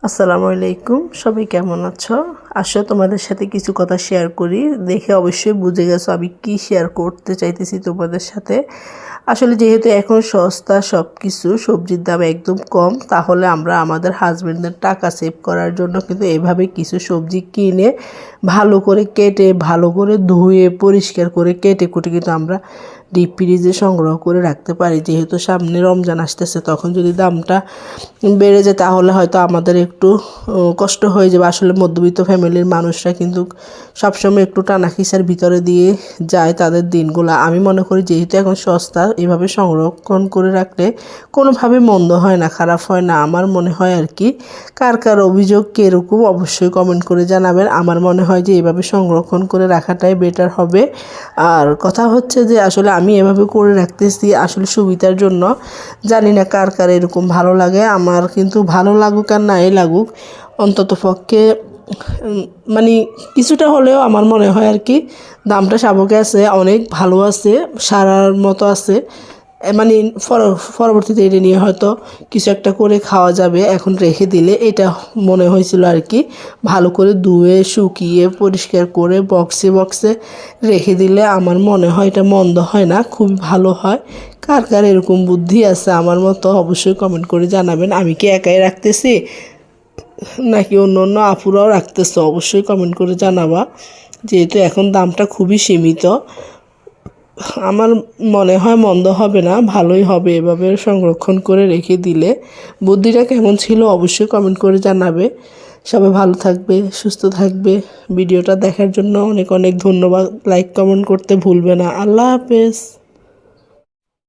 আসসালামু আলাইকুম, সবাই কেমন আছো? আসো তোমাদের সাথে কিছু কথা শেয়ার করি। দেখে অবশ্যই বুঝে গেছো আমি কি শেয়ার করতে চাইতেছি তোমাদের সাথে। আসলে যেহেতু এখন সস্তা সব কিছু, সবজির দাম একদম কম, তাহলে আমরা আমাদের হাজবেন্ডের টাকা সেভ করার জন্য কিন্তু এভাবে কিছু সবজি কিনে ভালো করে কেটে, ভালো করে ধুয়ে, পরিষ্কার করে কেটে কুটে কিন্তু আমরা ডিপ ফ্রিজে সংগ্রহ করে রাখতে পারি। যেহেতু সামনে রমজান আসতেছে, তখন যদি দামটা বেড়ে যায় তাহলে হয়তো আমাদের একটু কষ্ট হয়ে যাবে। আসলে মধ্যবিত্ত ফ্যামিলির মানুষরা কিন্তু সবসময় একটু টানাখিসার ভিতরে দিয়ে যায় তাদের দিনগুলো। আমি মনে করি যেহেতু এখন সস্তা, এভাবে সংরক্ষণ করে রাখলে কোনোভাবে মন্দ হয় না, খারাপ হয় না, আমার মনে হয় আর কি। কার কার অভিযোগ কীরকম অবশ্যই কমেন্ট করে জানাবেন। আমার মনে হয় যে এভাবে সংরক্ষণ করে রাখাটাই বেটার হবে। আর কথা হচ্ছে যে আসলে আমি এভাবে করে রাখতেছি আসলে সুবিধার জন্য। জানি না কার কার এরকম ভালো লাগে, আমার কিন্তু ভালো লাগুক আর নাই লাগুক, অন্তত পক্ষে মানে কিছুটা হলেও আমার মনে হয় আর কি দামটা সাবকে আছে, অনেক ভালো আছে, সারার মতো আছে। মানে পরবর্তীতে এটা নিয়ে হয়তো কিছু একটা করে খাওয়া যাবে। এখন রেখে দিলে এটা মনে হয়েছিল আর কি, ভালো করে ধুয়ে শুকিয়ে পরিষ্কার করে বক্সে বক্সে রেখে দিলে আমার মনে হয় এটা মন্দ হয় না, খুবই ভালো হয়। কার কার এরকম বুদ্ধি আছে আমার মতো অবশ্যই কমেন্ট করে জানাবেন। আমি কি একাই রাখতেছি নাকি অন্য অন্য আপুরাও রাখতেছে, অবশ্যই কমেন্ট করে জানাবা। যেহেতু এখন দামটা খুবই সীমিত, আমার মনে হয় মন্দ হবে না, ভালোই হবে এভাবে সংরক্ষণ করে রেখে দিলে। বুদ্ধিটা কেমন ছিল অবশ্যই কমেন্ট করে জানাবে। সবাই ভালো থাকবে, সুস্থ থাকবে। ভিডিওটা দেখার জন্য অনেক অনেক ধন্যবাদ। লাইক কমেন্ট করতে ভুলবে না। আল্লাহ হাফেজ।